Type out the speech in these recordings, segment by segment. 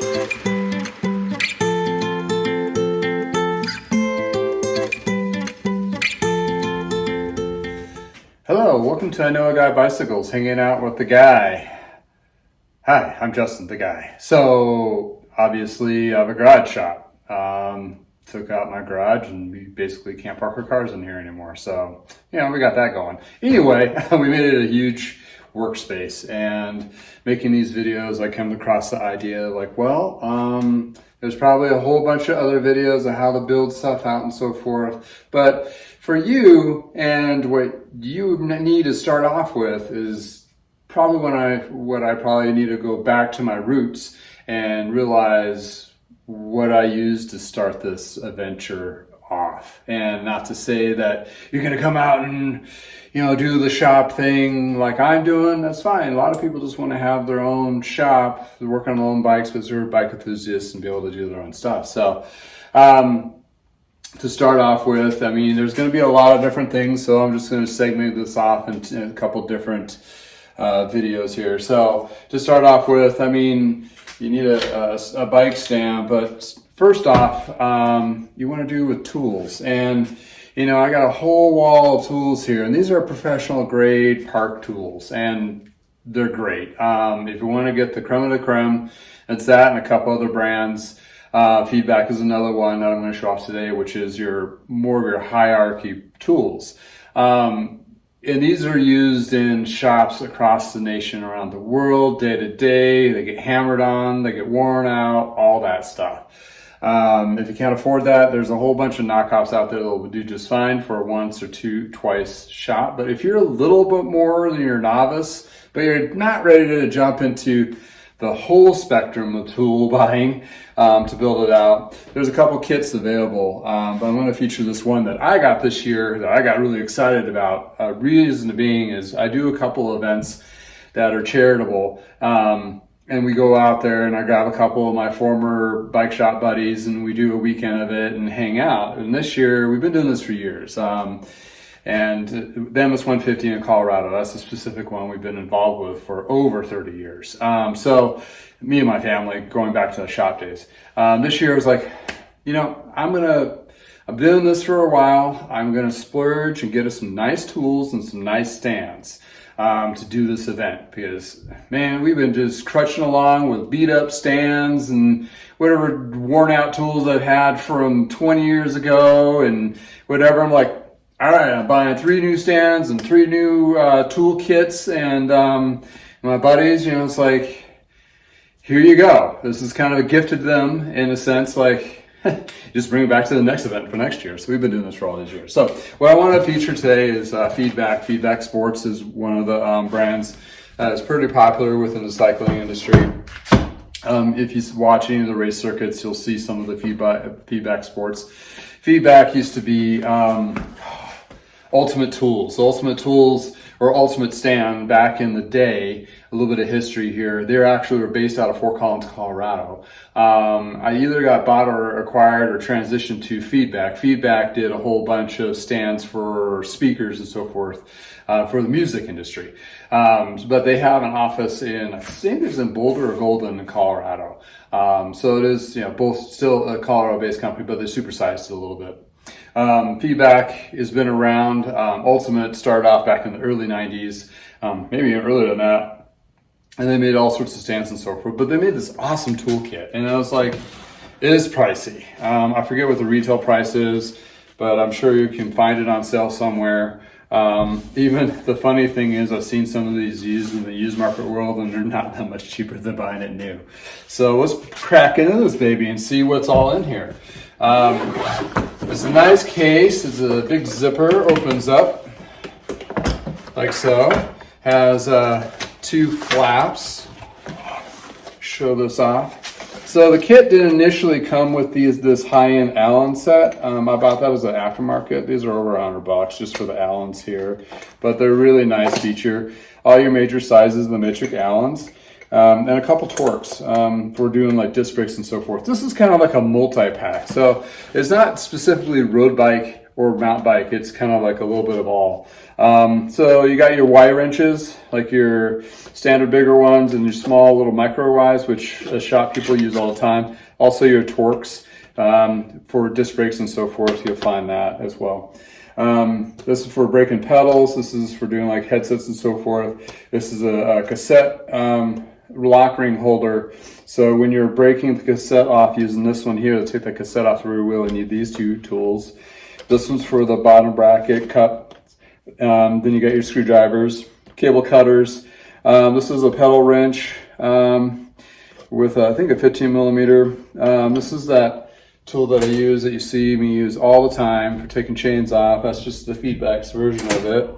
Hello, welcome to I Know a Guy Bicycles, hanging out with the guy. Hi, I'm Justin, the guy. So, obviously, I have a garage shop. Took out my garage and we basically can't park our cars in here anymore. So, we got that going. Anyway, we made it a huge workspace, and making these videos, I came across the idea like, there's probably a whole bunch of other videos of how to build stuff out and so forth. But for you, and what you need to start off with is probably what I probably need to go back to my roots and realize what I used to start this adventure off. And not to say that you're going to come out and, do the shop thing like I'm doing. That's fine. A lot of people just want to have their own shop, work on their own bikes because they're bike enthusiasts and be able to do their own stuff. So, to start off with, there's going to be a lot of different things. So I'm just going to segment this off into a couple different videos here. So to start off with, you need a bike stand, but first off, you want to do with tools. And, I got a whole wall of tools here, and these are professional grade park tools, and they're great. If you want to get the creme of the creme, it's that and a couple other brands. Feedback is another one that I'm going to show off today, which is more of your hierarchy tools. And these are used in shops across the nation, around the world, day to day. They get hammered on, they get worn out, all that stuff. If you can't afford that, there's a whole bunch of knockoffs out there that will do just fine for once or twice shop. But if you're a little bit more than you're a novice, but you're not ready to jump into the whole spectrum of tool buying to build it out, there's a couple kits available. But I'm going to feature this one that I got this year that I got really excited about. Reason being is I do a couple events that are charitable. And we go out there and I grab a couple of my former bike shop buddies and we do a weekend of it and hang out. And this year, we've been doing this for years. And the MS-150 in Colorado, that's a specific one we've been involved with for over 30 years. So me and my family, going back to the shop days. This year I was like, I'm doing this for a while. I'm going to splurge and get us some nice tools and some nice stands to do this event, because man, we've been just crutching along with beat up stands and whatever worn out tools I've had from 20 years ago and whatever. I'm like, all right, I'm buying 3 new stands and 3 new tool kits, and my buddies, it's like, here you go. This is kind of a gift to them in a sense, like, just bring it back to the next event for next year. So we've been doing this for all these years. So what I want to feature today is Feedback. Feedback Sports is one of the brands that is pretty popular within the cycling industry. If you watch any of the race circuits, you'll see some of the Feedback Sports. Feedback used to be Ultimate Tools. Ultimate Tools or Ultimate Stand back in the day, a little bit of history here. They actually were based out of Fort Collins, Colorado. I either got bought or acquired or transitioned to Feedback. Feedback did a whole bunch of stands for speakers and so forth for the music industry. But they have an office I think it's in Boulder or Golden in Colorado. So it is, both still a Colorado-based company, but they supersized it a little bit. Feedback has been around. Ultimate started off back in the early 90s, maybe even earlier than that. And they made all sorts of stands and so forth. But they made this awesome toolkit. And I was like, it is pricey. I forget what the retail price is, but I'm sure you can find it on sale somewhere. Even the funny thing is I've seen some of these used in the used market world and they're not that much cheaper than buying it new. So let's crack into this baby and see what's all in here. It's a nice case. It's a big zipper, opens up like so. Has 2 flaps. Show this off. So the kit didn't initially come with this high-end Allen set. I bought that as an aftermarket. These are over $100 just for the Allens here, but they're a really nice feature. All your major sizes, the metric Allens. And a couple Torques for doing like disc brakes and so forth. This is kind of like a multi-pack. So it's not specifically road bike or mountain bike. It's kind of like a little bit of all. So you got your Y wrenches, like your standard bigger ones, and your small little micro Ys, which shop people use all the time. Also your Torques for disc brakes and so forth. You'll find that as well. This is for braking pedals. This is for doing like headsets and so forth. This is a cassette lock ring holder. So when you're breaking the cassette off using this one here to take the cassette off the rear wheel, you need these two tools. This one's for the bottom bracket cup. Then you got your screwdrivers, cable cutters. This is a pedal wrench with I think a 15 millimeter. This is that tool that I use that you see me use all the time for taking chains off. That's just the feedback version of it.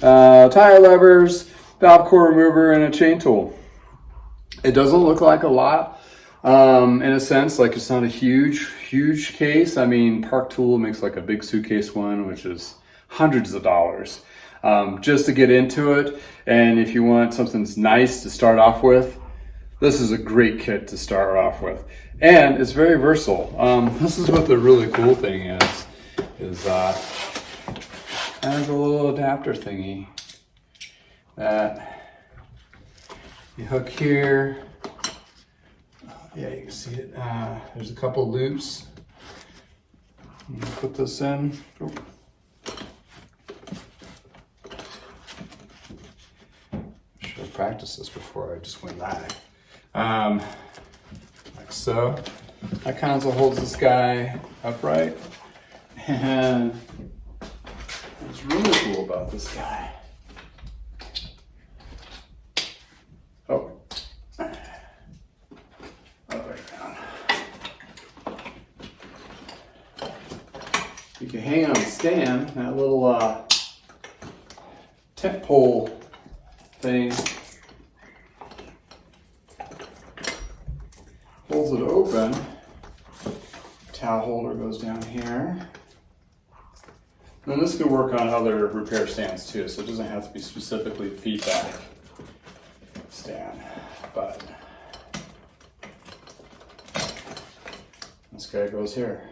Tire levers, valve core remover, and a chain tool. It doesn't look like a lot in a sense, like it's not a huge case. I mean, Park Tool makes like a big suitcase one, which is hundreds of dollars just to get into it. And if you want something that's nice to start off with, this is a great kit to start off with. And it's very versatile. This is what the really cool thing is there's a little adapter thingy that you hook here. Yeah, you can see it. There's a couple loops. I'm gonna put this in. Oh. Should have practiced this before I just went live. Like so. That console holds this guy upright. And what's really cool about this guy. Oh. You can hang on a stand, that little tent pole thing holds it open. Towel holder goes down here. And this could work on other repair stands too, so it doesn't have to be specifically feedback stand, but this guy goes here.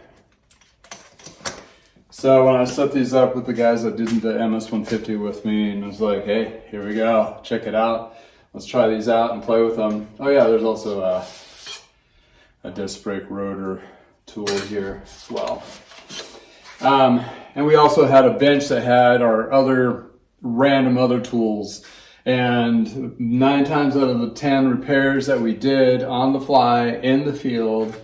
So when I set these up with the guys that did the MS150 with me, and I was like, hey, here we go, check it out. Let's try these out and play with them. Oh yeah, there's also a disc brake rotor tool here as well. And we also had a bench that had our other random other tools. And 9 times out of the 10 repairs that we did on the fly in the field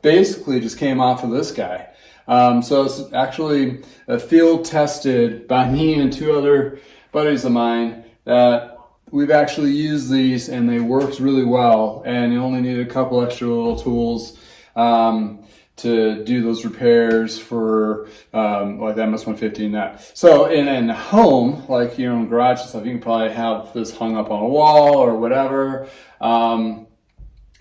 basically just came off of this guy. So it's actually field tested by me and 2 other buddies of mine that we've actually used these and they worked really well. And you only need a couple extra little tools to do those repairs for like the MS150 and that. So in home, like your own garage and stuff, you can probably have this hung up on a wall or whatever.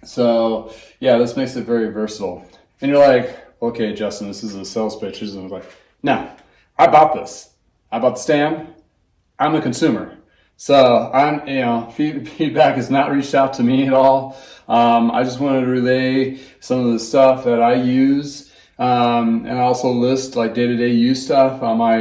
So yeah, this makes it very versatile. And you're like, okay, Justin, this is a sales pitch. And I was like, no, I bought this. I bought the stand. I'm a consumer. So I'm, feedback has not reached out to me at all. I just wanted to relay some of the stuff that I use, and also list like day-to-day use stuff on my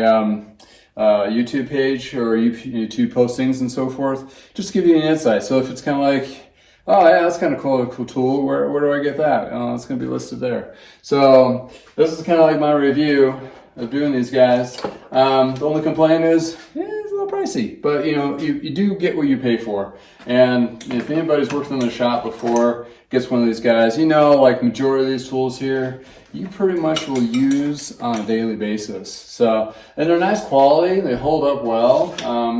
YouTube page or YouTube postings and so forth. Just to give you an insight. So if it's kind of like, oh yeah, that's kind of cool tool. Where do I get that? Oh, it's going to be listed there. So this is kind of like my review of doing these guys. The only complaint is it's a little pricey, but you do get what you pay for. And if anybody's worked in the shop before, gets one of these guys, like majority of these tools here, you pretty much will use on a daily basis. So, and they're nice quality, they hold up well.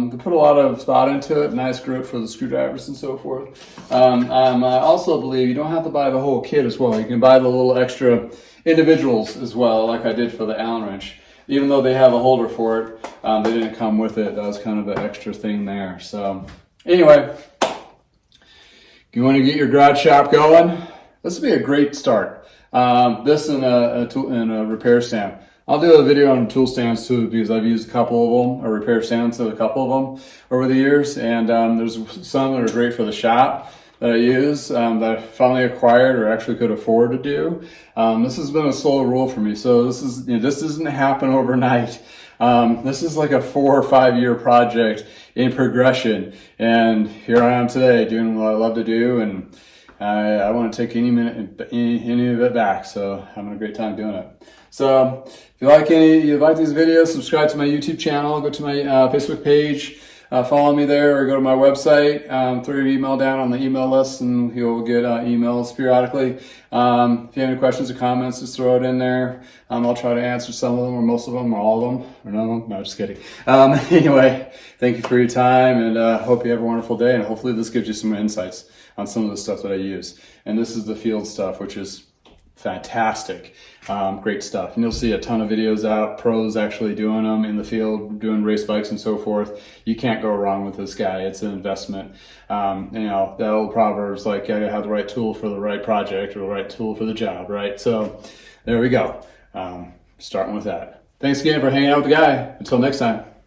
They put a lot of thought into it, nice grip for the screwdrivers and so forth. I also believe you don't have to buy the whole kit as well. You can buy the little extra individuals as well, like I did for the Allen wrench. Even though they have a holder for it, they didn't come with it. That was kind of an extra thing there. So anyway, if you want to get your garage shop going, this would be a great start. This and a repair stand. I'll do a video on tool stands too, because I've used a couple of them, or repair stands, so a couple of them over the years. And there's some that are great for the shop that I use that I finally acquired or actually could afford to do. This has been a slow roll for me. So this is, this doesn't happen overnight. This is like a 4 or 5 year project in progression. And here I am today doing what I love to do. And I want to take any of it back. So I'm having a great time doing it. So if you like these videos, subscribe to my YouTube channel, go to my Facebook page, follow me there, or go to my website, throw your email down on the email list, and you'll get emails periodically. If you have any questions or comments, just throw it in there. I'll try to answer some of them, or most of them, or all of them, or none of them. No, just kidding. Anyway, thank you for your time, and hope you have a wonderful day, and hopefully this gives you some insights on some of the stuff that I use. And this is the field stuff, which is fantastic. Great stuff. And you'll see a ton of videos out, pros actually doing them in the field, doing race bikes and so forth. You can't go wrong with this guy. It's an investment. The old proverbs like, you gotta have the right tool for the right project, or the right tool for the job, right? So there we go. Starting with that. Thanks again for hanging out with the guy. Until next time.